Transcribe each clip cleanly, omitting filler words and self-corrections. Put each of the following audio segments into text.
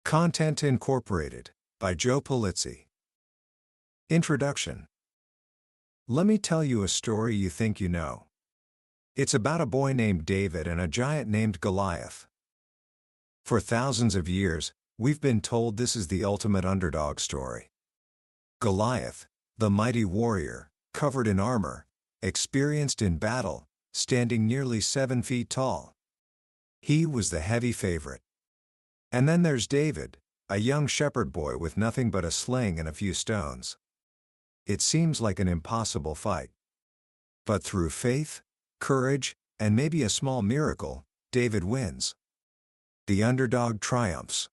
Content Incorporated by Joe Pulizzi. Introduction. Let me tell you a story you think you know. It's about a boy named David and a giant named Goliath. For thousands of years, we've been told this is the ultimate underdog story. Goliath, the mighty warrior, covered in armor, experienced in battle, standing nearly 7 feet tall. He was the heavy favorite. And then there's David, a young shepherd boy with nothing but a sling and a few stones. It seems like an impossible fight. But through faith, courage, and maybe a small miracle, David wins. The underdog triumphs.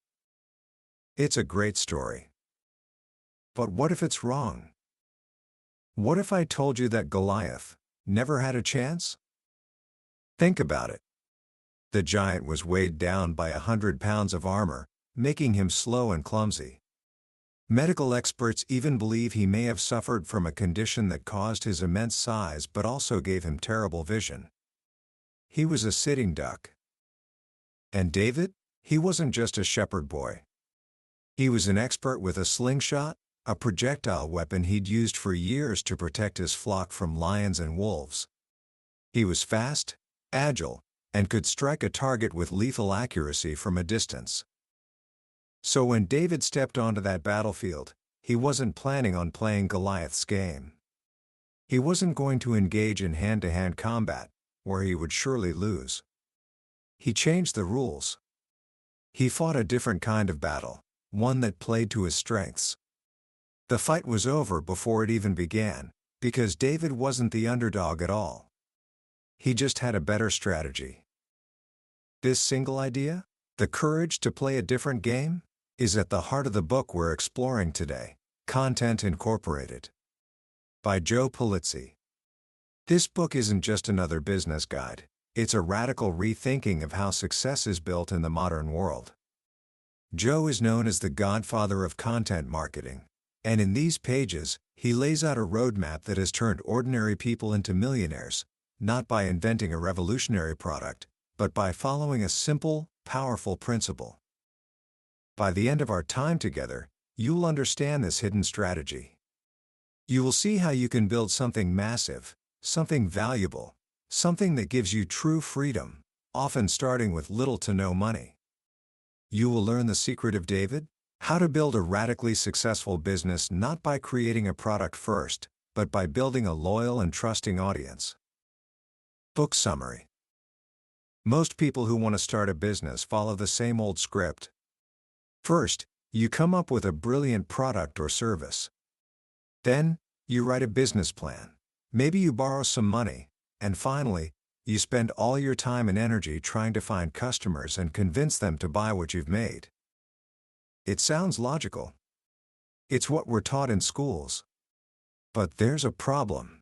It's a great story. But what if it's wrong? What if I told you that Goliath never had a chance? Think about it. The giant was weighed down by 100 pounds of armor, making him slow and clumsy. Medical experts even believe he may have suffered from a condition that caused his immense size but also gave him terrible vision. He was a sitting duck. And David? He wasn't just a shepherd boy. He was an expert with a slingshot, a projectile weapon he'd used for years to protect his flock from lions and wolves. He was fast, agile, and could strike a target with lethal accuracy from a distance. So when David stepped onto that battlefield, he wasn't planning on playing Goliath's game. He wasn't going to engage in hand-to-hand combat, where he would surely lose. He changed the rules. He fought a different kind of battle, one that played to his strengths. The fight was over before it even began, because David wasn't the underdog at all. He just had a better strategy. This single idea, the courage to play a different game, is at the heart of the book we're exploring today, Content Incorporated. By Joe Pulizzi. This book isn't just another business guide, it's a radical rethinking of how success is built in the modern world. Joe is known as the godfather of content marketing, and in these pages, he lays out a roadmap that has turned ordinary people into millionaires, not by inventing a revolutionary product, but by following a simple, powerful principle. By the end of our time together, you'll understand this hidden strategy. You will see how you can build something massive, something valuable, something that gives you true freedom, often starting with little to no money. You will learn the secret of David, how to build a radically successful business not by creating a product first, but by building a loyal and trusting audience. Book summary. Most people who want to start a business follow the same old script. First, you come up with a brilliant product or service. Then, you write a business plan. Maybe you borrow some money. And finally, you spend all your time and energy trying to find customers and convince them to buy what you've made. It sounds logical. It's what we're taught in schools. But there's a problem.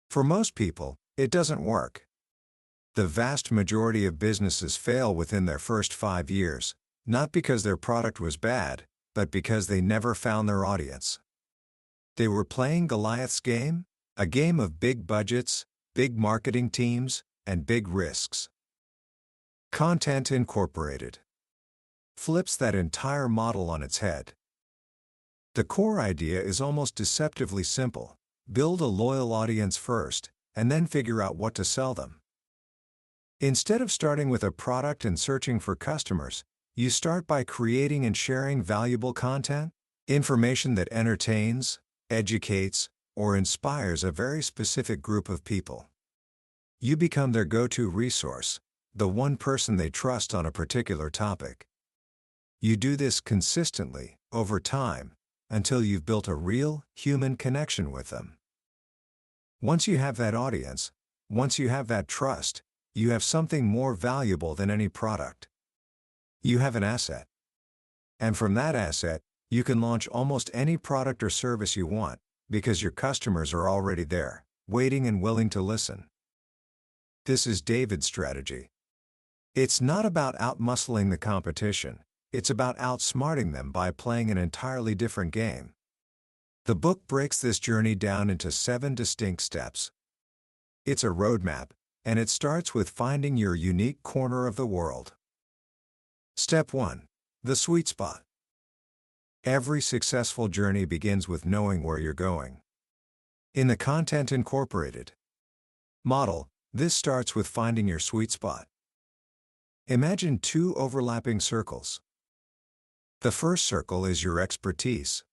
For most people, it doesn't work. The vast majority of businesses fail within their first 5 years, not because their product was bad, but because they never found their audience. They were playing Goliath's game, a game of big budgets, big marketing teams, and big risks. Content Incorporated flips that entire model on its head. The core idea is almost deceptively simple: build a loyal audience first, and then figure out what to sell them. Instead of starting with a product and searching for customers, you start by creating and sharing valuable content, information that entertains, educates, or inspires a very specific group of people. You become their go-to resource, the one person they trust on a particular topic. You do this consistently, over time, until you've built a real, human connection with them. Once you have that audience, once you have that trust, you have something more valuable than any product. You have an asset. And from that asset, you can launch almost any product or service you want, because your customers are already there, waiting and willing to listen. This is David's strategy. It's not about outmuscling the competition, it's about outsmarting them by playing an entirely different game. The book breaks this journey down into 7 distinct steps. It's a roadmap, and it starts with finding your unique corner of the world. Step 1. The sweet spot. Every successful journey begins with knowing where you're going. In the Content Incorporated model, this starts with finding your sweet spot. Imagine two overlapping circles. The first circle is your expertise.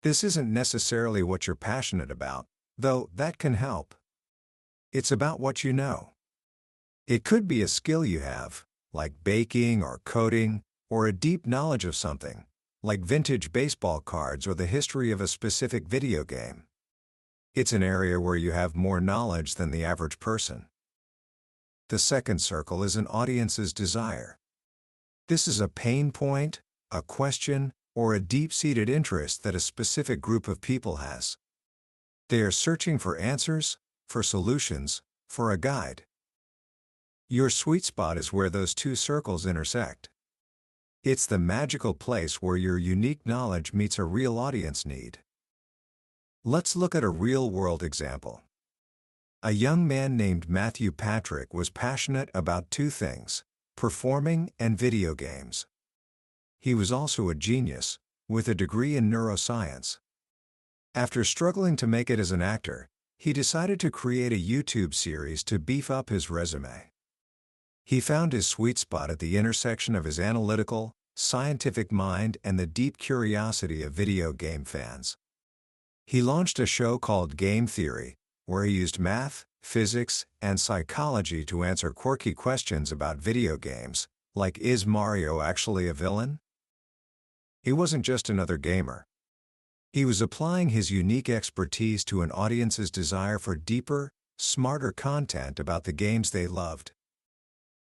This isn't necessarily what you're passionate about, though that can help. It's about what you know. It could be a skill you have, like baking or coding, or a deep knowledge of something, like vintage baseball cards or the history of a specific video game. It's an area where you have more knowledge than the average person. The second circle is an audience's desire. This is a pain point, a question, or a deep-seated interest that a specific group of people has. They are searching for answers, for solutions, for a guide. Your sweet spot is where those two circles intersect. It's the magical place where your unique knowledge meets a real audience need. Let's look at a real-world example. A young man named Matthew Patrick was passionate about two things: performing and video games. He was also a genius, with a degree in neuroscience. After struggling to make it as an actor, he decided to create a YouTube series to beef up his resume. He found his sweet spot at the intersection of his analytical, scientific mind and the deep curiosity of video game fans. He launched a show called Game Theory, where he used math, physics, and psychology to answer quirky questions about video games, like, is Mario actually a villain? He wasn't just another gamer. He was applying his unique expertise to an audience's desire for deeper, smarter content about the games they loved.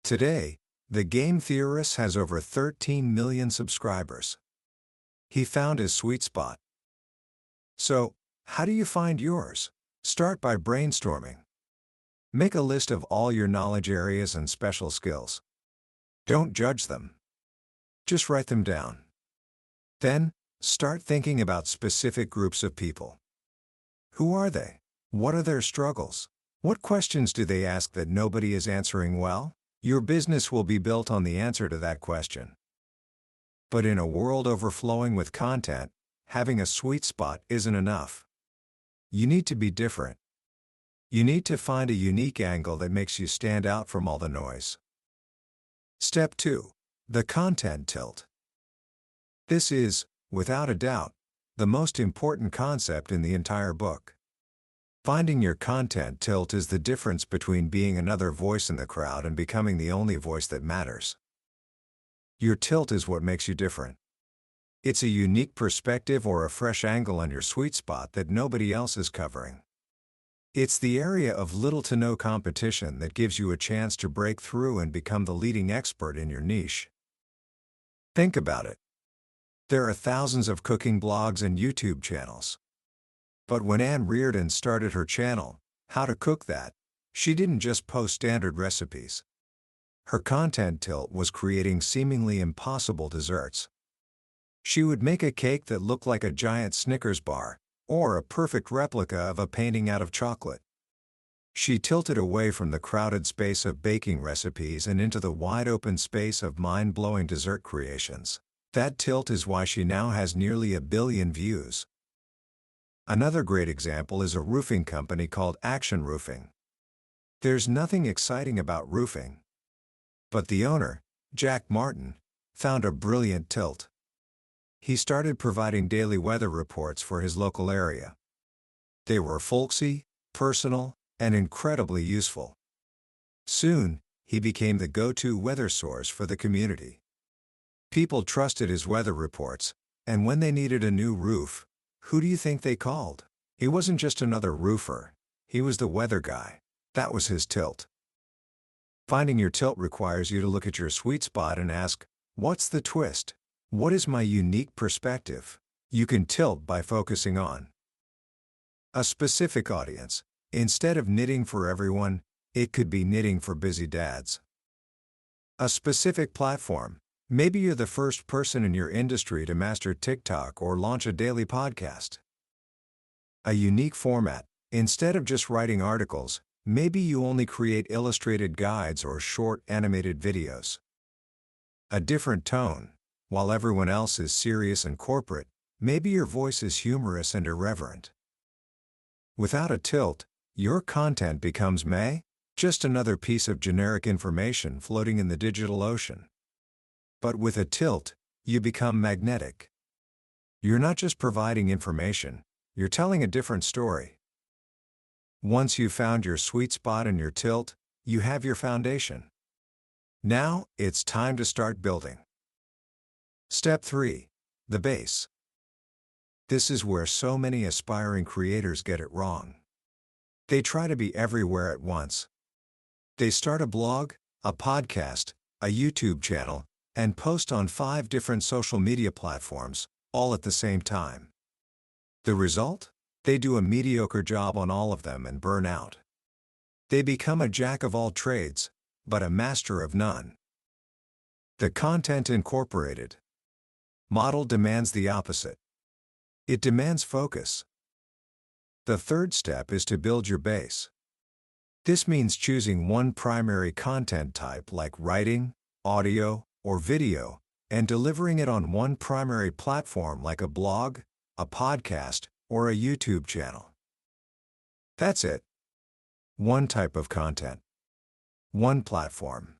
Today, the Game Theorist has over 13 million subscribers. He found his sweet spot. So, how do you find yours? Start by brainstorming. Make a list of all your knowledge areas and special skills. Don't judge them. Just write them down. Then, start thinking about specific groups of people. Who are they? What are their struggles? What questions do they ask that nobody is answering well? Your business will be built on the answer to that question. But in a world overflowing with content, having a sweet spot isn't enough. You need to be different. You need to find a unique angle that makes you stand out from all the noise. Step 2. The content tilt. This is, without a doubt, the most important concept in the entire book. Finding your content tilt is the difference between being another voice in the crowd and becoming the only voice that matters. Your tilt is what makes you different. It's a unique perspective or a fresh angle on your sweet spot that nobody else is covering. It's the area of little to no competition that gives you a chance to break through and become the leading expert in your niche. Think about it. There are thousands of cooking blogs and YouTube channels. But when Anne Reardon started her channel, How to Cook That, she didn't just post standard recipes. Her content tilt was creating seemingly impossible desserts. She would make a cake that looked like a giant Snickers bar, or a perfect replica of a painting out of chocolate. She tilted away from the crowded space of baking recipes and into the wide-open space of mind-blowing dessert creations. That tilt is why she now has nearly 1 billion views. Another great example is a roofing company called Action Roofing. There's nothing exciting about roofing. But the owner, Jack Martin, found a brilliant tilt. He started providing daily weather reports for his local area. They were folksy, personal, and incredibly useful. Soon, he became the go-to weather source for the community. People trusted his weather reports, and when they needed a new roof, who do you think they called? He wasn't just another roofer, he was the weather guy. That was his tilt. Finding your tilt requires you to look at your sweet spot and ask, what's the twist? What is my unique perspective? You can tilt by focusing on a specific audience. Instead of knitting for everyone, it could be knitting for busy dads. A specific platform. Maybe you're the first person in your industry to master TikTok or launch a daily podcast. A unique format. Instead of just writing articles, maybe you only create illustrated guides or short animated videos. A different tone. While everyone else is serious and corporate, maybe your voice is humorous and irreverent. Without a tilt, your content becomes just another piece of generic information floating in the digital ocean. But with a tilt, you become magnetic. You're not just providing information, you're telling a different story. Once you've found your sweet spot and your tilt, you have your foundation. Now, it's time to start building. Step 3. The base. This is where so many aspiring creators get it wrong. They try to be everywhere at once. They start a blog, a podcast, a YouTube channel, and post on 5 different social media platforms, all at the same time. The result? They do a mediocre job on all of them and burn out. They become a jack of all trades, but a master of none. The content incorporated model demands the opposite. It demands focus. The third step is to build your base. This means choosing one primary content type like writing, audio, or video, and delivering it on one primary platform like a blog, a podcast, or a YouTube channel. That's it. One type of content. One platform.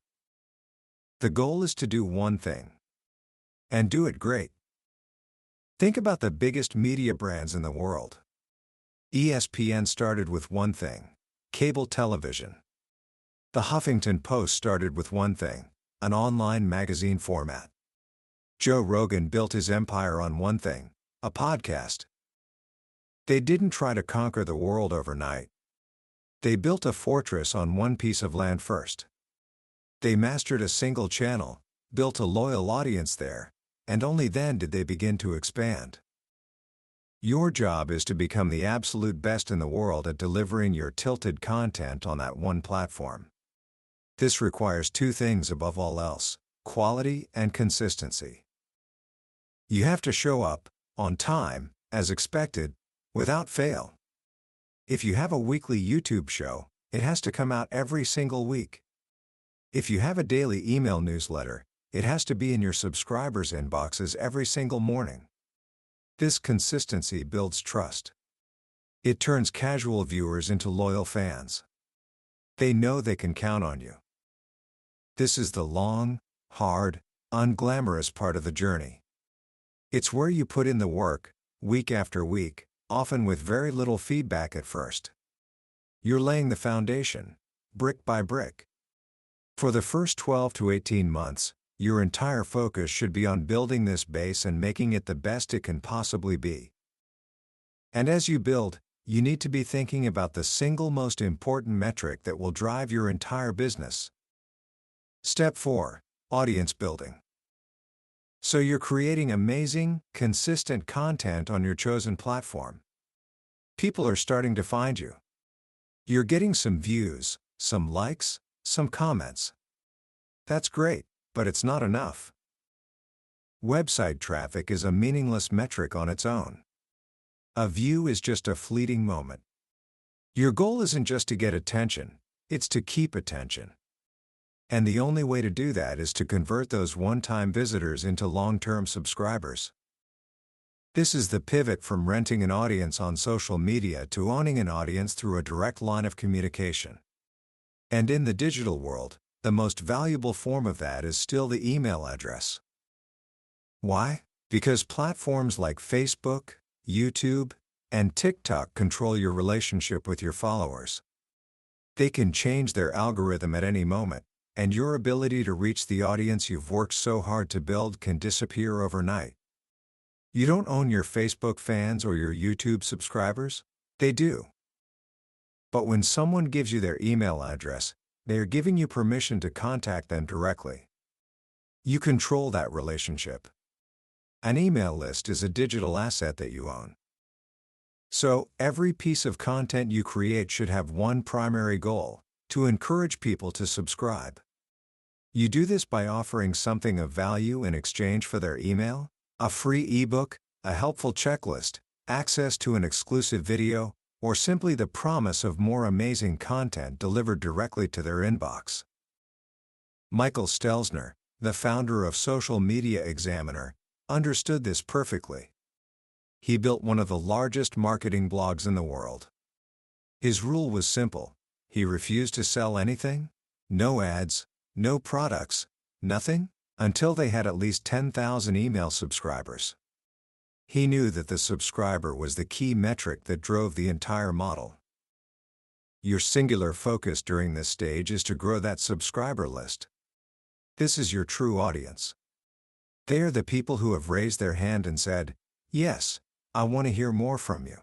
The goal is to do one thing. And do it great. Think about the biggest media brands in the world. ESPN started with one thing: cable television. The Huffington Post started with one thing: an online magazine format. Joe Rogan built his empire on one thing: a podcast. They didn't try to conquer the world overnight. They built a fortress on one piece of land first. They mastered a single channel, built a loyal audience there, and only then did they begin to expand. Your job is to become the absolute best in the world at delivering your tilted content on that one platform. This requires 2 things above all else: quality and consistency. You have to show up, on time, as expected, without fail. If you have a weekly YouTube show, it has to come out every single week. If you have a daily email newsletter, it has to be in your subscribers' inboxes every single morning. This consistency builds trust. It turns casual viewers into loyal fans. They know they can count on you. This is the long, hard, unglamorous part of the journey. It's where you put in the work, week after week, often with very little feedback at first. You're laying the foundation, brick by brick. For the first 12 to 18 months, your entire focus should be on building this base and making it the best it can possibly be. And as you build, you need to be thinking about the single most important metric that will drive your entire business. Step 4. Audience building. So you're creating amazing, consistent content on your chosen platform. People are starting to find you. You're getting some views, some likes, some comments. That's great, but it's not enough. Website traffic is a meaningless metric on its own. A view is just a fleeting moment. Your goal isn't just to get attention, it's to keep attention. And the only way to do that is to convert those one-time visitors into long-term subscribers. This is the pivot from renting an audience on social media to owning an audience through a direct line of communication. And in the digital world, the most valuable form of that is still the email address. Why? Because platforms like Facebook, YouTube, and TikTok control your relationship with your followers. They can change their algorithm at any moment, and your ability to reach the audience you've worked so hard to build can disappear overnight. You don't own your Facebook fans or your YouTube subscribers? They do. But when someone gives you their email address, they are giving you permission to contact them directly. You control that relationship. An email list is a digital asset that you own. So, every piece of content you create should have one primary goal: to encourage people to subscribe. You do this by offering something of value in exchange for their email: a free ebook, a helpful checklist, access to an exclusive video, or simply the promise of more amazing content delivered directly to their inbox. Michael Stelzner, the founder of Social Media Examiner, understood this perfectly. He built one of the largest marketing blogs in the world. His rule was simple: he refused to sell anything, no ads, no products, nothing, until they had at least 10,000 email subscribers. He knew that the subscriber was the key metric that drove the entire model. Your singular focus during this stage is to grow that subscriber list. This is your true audience. They are the people who have raised their hand and said, "Yes, I want to hear more from you."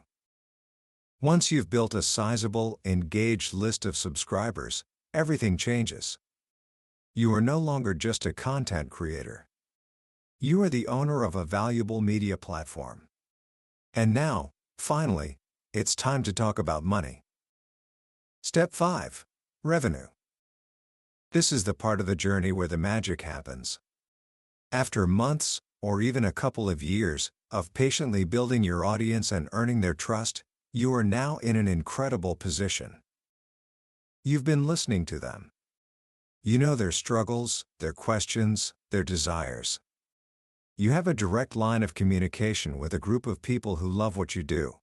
Once you've built a sizable, engaged list of subscribers, everything changes. You are no longer just a content creator. You are the owner of a valuable media platform. And now, finally, it's time to talk about money. Step 5. Revenue. This is the part of the journey where the magic happens. After months, or even a couple of years, of patiently building your audience and earning their trust, you are now in an incredible position. You've been listening to them. You know their struggles, their questions, their desires. You have a direct line of communication with a group of people who love what you do.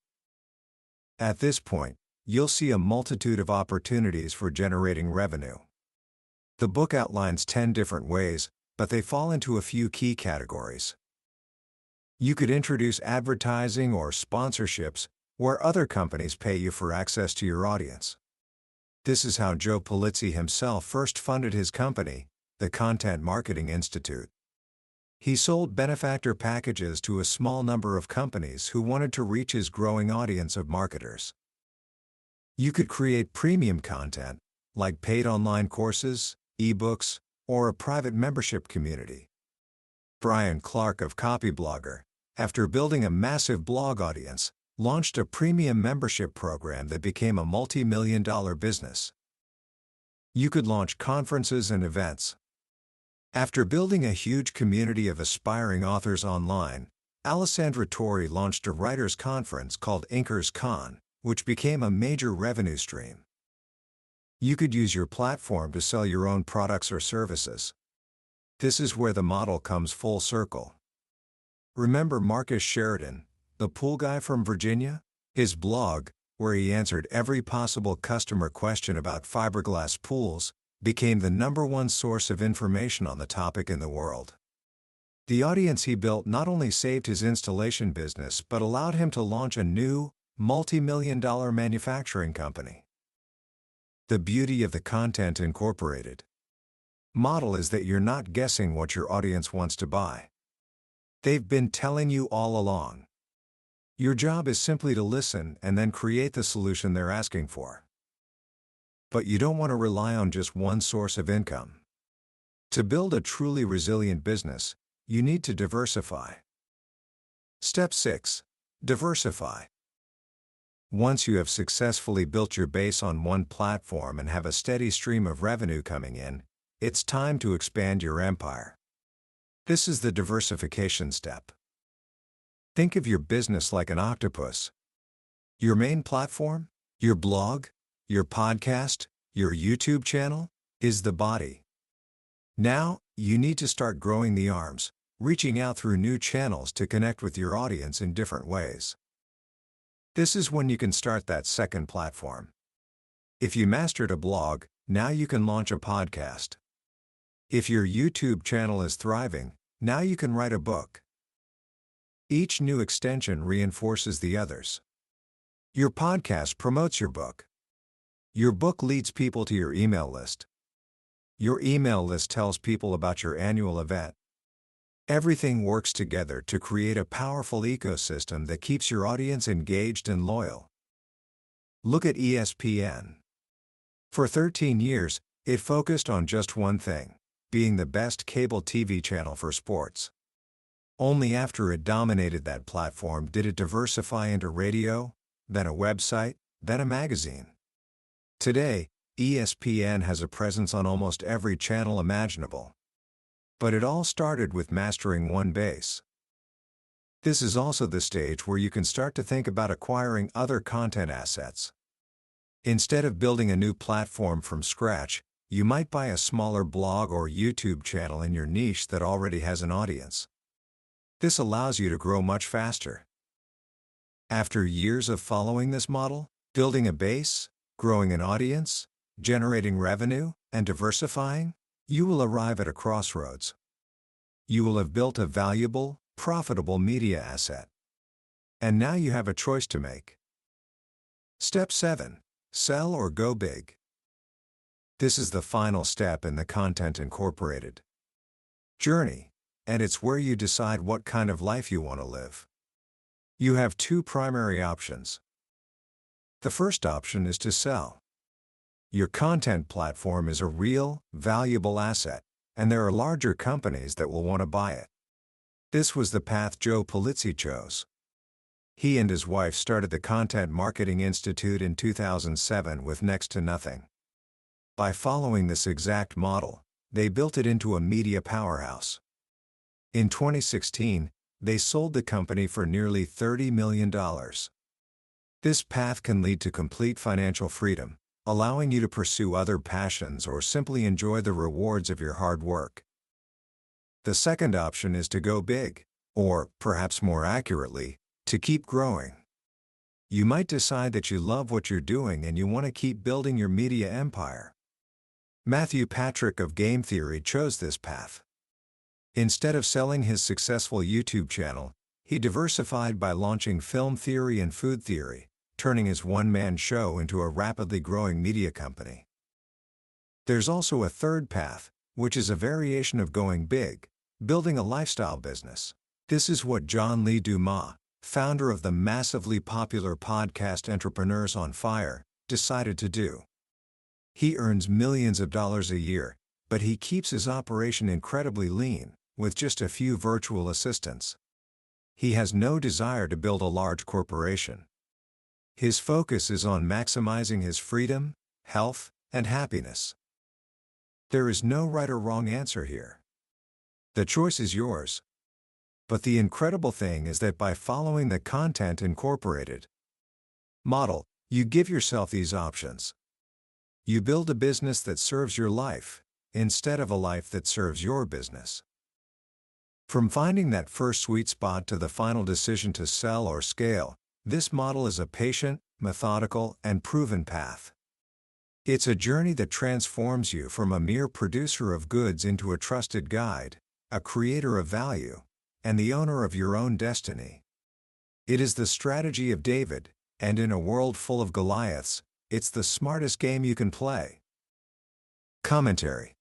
At this point, you'll see a multitude of opportunities for generating revenue. The book outlines 10 different ways, but they fall into a few key categories. You could introduce advertising or sponsorships, where other companies pay you for access to your audience. This is how Joe Pulizzi himself first funded his company, the Content Marketing Institute. He sold benefactor packages to a small number of companies who wanted to reach his growing audience of marketers. You could create premium content, like paid online courses, ebooks, or a private membership community. Brian Clark of Copyblogger, after building a massive blog audience, launched a premium membership program that became a multi-million-dollar business. You could launch conferences and events. After building a huge community of aspiring authors online, Alessandra Torre launched a writers' conference called Inkers Con, which became a major revenue stream. You could use your platform to sell your own products or services. This is where the model comes full circle. Remember Marcus Sheridan, the pool guy from Virginia? His blog, where he answered every possible customer question about fiberglass pools, became the #1 source of information on the topic in the world. The audience he built not only saved his installation business but allowed him to launch a new, multi-million-dollar manufacturing company. The beauty of the Content Incorporated model is that you're not guessing what your audience wants to buy. They've been telling you all along. Your job is simply to listen and then create the solution they're asking for. But you don't want to rely on just one source of income. To build a truly resilient business, you need to diversify. Step 6. Diversify. Once you have successfully built your base on one platform and have a steady stream of revenue coming in, it's time to expand your empire. This is the diversification step. Think of your business like an octopus. Your main platform, your blog, your podcast, your YouTube channel, is the body. Now, you need to start growing the arms, reaching out through new channels to connect with your audience in different ways. This is when you can start that second platform. If you mastered a blog, now you can launch a podcast. If your YouTube channel is thriving, now you can write a book. Each new extension reinforces the others. Your podcast promotes your book. Your book leads people to your email list. Your email list tells people about your annual event. Everything works together to create a powerful ecosystem that keeps your audience engaged and loyal. Look at ESPN. For 13 years, it focused on just one thing: being the best cable TV channel for sports. Only after it dominated that platform did it diversify into radio, then a website, then a magazine. Today, ESPN has a presence on almost every channel imaginable. But it all started with mastering one base. This is also the stage where you can start to think about acquiring other content assets. Instead of building a new platform from scratch, you might buy a smaller blog or YouTube channel in your niche that already has an audience. This allows you to grow much faster. After years of following this model, building a base, growing an audience, generating revenue, and diversifying, you will arrive at a crossroads. You will have built a valuable, profitable media asset. And now you have a choice to make. Step 7. Sell or go big. This is the final step in the Content Incorporated journey, and it's where you decide what kind of life you want to live. You have two primary options. The first option is to sell. Your content platform is a real, valuable asset, and there are larger companies that will want to buy it. This was the path Joe Pulizzi chose. He and his wife started the Content Marketing Institute in 2007 with next to nothing. By following this exact model, they built it into a media powerhouse. In 2016, they sold the company for nearly $30 million. This path can lead to complete financial freedom, allowing you to pursue other passions or simply enjoy the rewards of your hard work. The second option is to go big, or, perhaps more accurately, to keep growing. You might decide that you love what you're doing and you want to keep building your media empire. Matthew Patrick of Game Theory chose this path. Instead of selling his successful YouTube channel, he diversified by launching Film Theory and Food Theory, turning his one-man show into a rapidly growing media company. There's also a third path, which is a variation of going big, building a lifestyle business. This is what John Lee Dumas, founder of the massively popular podcast Entrepreneurs on Fire, decided to do. He earns millions of dollars a year, but he keeps his operation incredibly lean, with just a few virtual assistants. He has no desire to build a large corporation. His focus is on maximizing his freedom, health, and happiness. There is no right or wrong answer here. The choice is yours. But the incredible thing is that by following the Content Incorporated model, you give yourself these options. You build a business that serves your life, instead of a life that serves your business. From finding that first sweet spot to the final decision to sell or scale, this model is a patient, methodical, and proven path. It's a journey that transforms you from a mere producer of goods into a trusted guide, a creator of value, and the owner of your own destiny. It is the strategy of David, and in a world full of Goliaths, it's the smartest game you can play. Commentary.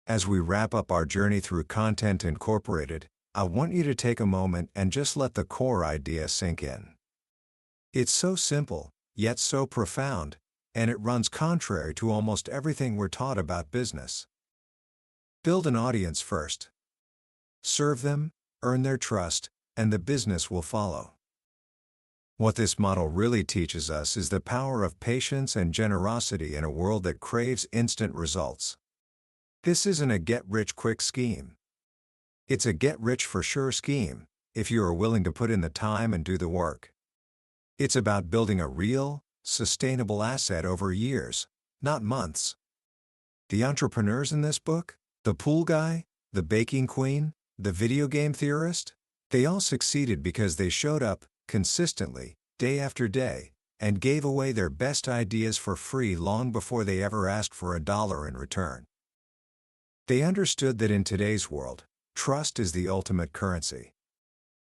As we wrap up our journey through Content Incorporated, I want you to take a moment and just let the core idea sink in. It's so simple, yet so profound, and it runs contrary to almost everything we're taught about business. Build an audience first. Serve them, earn their trust, and the business will follow. What this model really teaches us is the power of patience and generosity in a world that craves instant results. This isn't a get-rich-quick scheme. It's a get-rich-for-sure scheme, if you are willing to put in the time and do the work. It's about building a real, sustainable asset over years, not months. The entrepreneurs in this book, the pool guy, the baking queen, the video game theorist, they all succeeded because they showed up, consistently, day after day, and gave away their best ideas for free long before they ever asked for a dollar in return. They understood that in today's world, trust is the ultimate currency.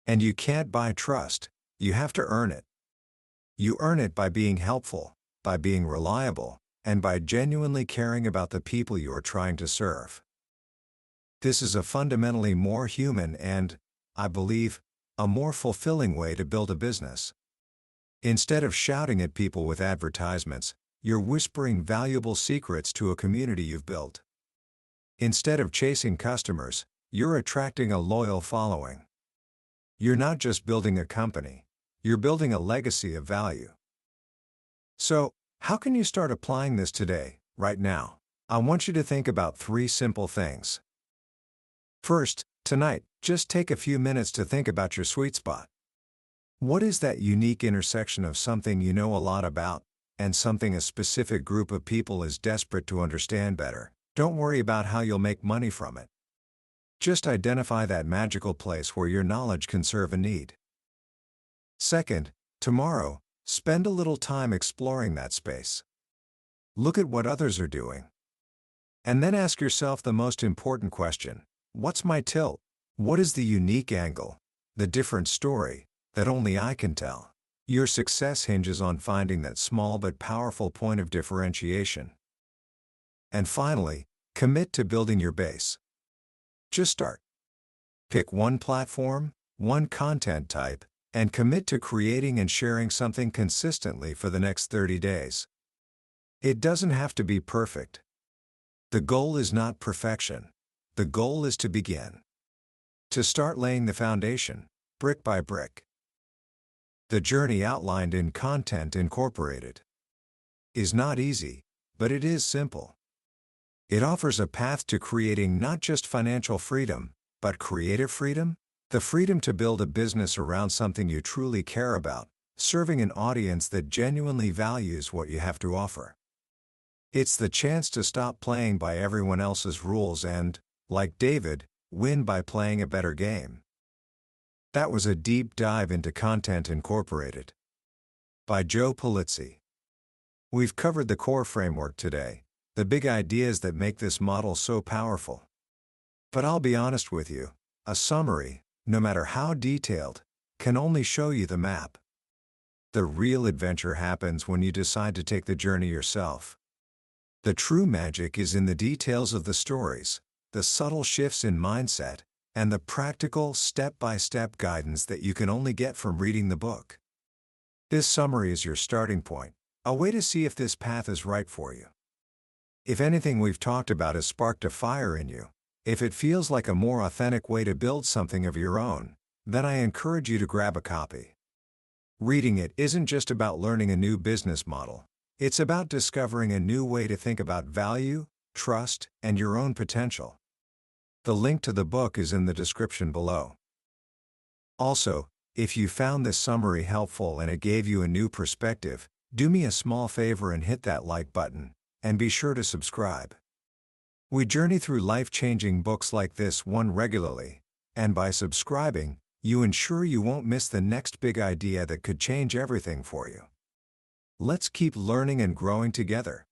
And you can't buy trust, you have to earn it. You earn it by being helpful, by being reliable, and by genuinely caring about the people you are trying to serve. This is a fundamentally more human and, I believe, a more fulfilling way to build a business. Instead of shouting at people with advertisements, you're whispering valuable secrets to a community you've built. Instead of chasing customers, you're attracting a loyal following. You're not just building a company, you're building a legacy of value. So, how can you start applying this today, right now? I want you to think about 3 simple things. First, tonight, just take a few minutes to think about your sweet spot. What is that unique intersection of something you know a lot about, and something a specific group of people is desperate to understand better, don't worry about how you'll make money from it. Just identify that magical place where your knowledge can serve a need. Second, tomorrow, spend a little time exploring that space. Look at what others are doing. And then ask yourself the most important question: what's my tilt? What is the unique angle, the different story, that only I can tell? Your success hinges on finding that small but powerful point of differentiation. And finally, commit to building your base. Just start. Pick one platform, one content type, and commit to creating and sharing something consistently for the next 30 days. It doesn't have to be perfect. The goal is not perfection. The goal is to begin. To start laying the foundation, brick by brick. The journey outlined in Content Incorporated is not easy, but it is simple. It offers a path to creating not just financial freedom, but creative freedom, the freedom to build a business around something you truly care about, serving an audience that genuinely values what you have to offer. It's the chance to stop playing by everyone else's rules and, like David, win by playing a better game. That was a deep dive into Content Incorporated by Joe Pulizzi. We've covered the core framework today, the big ideas that make this model so powerful. But I'll be honest with you, a summary, no matter how detailed, can only show you the map. The real adventure happens when you decide to take the journey yourself. The true magic is in the details of the stories, the subtle shifts in mindset, and the practical, step-by-step guidance that you can only get from reading the book. This summary is your starting point, a way to see if this path is right for you. If anything we've talked about has sparked a fire in you, if it feels like a more authentic way to build something of your own, then I encourage you to grab a copy. Reading it isn't just about learning a new business model. It's about discovering a new way to think about value, trust, and your own potential. The link to the book is in the description below. Also, if you found this summary helpful and it gave you a new perspective, do me a small favor and hit that like button, and be sure to subscribe. We journey through life-changing books like this one regularly, and by subscribing, you ensure you won't miss the next big idea that could change everything for you. Let's keep learning and growing together.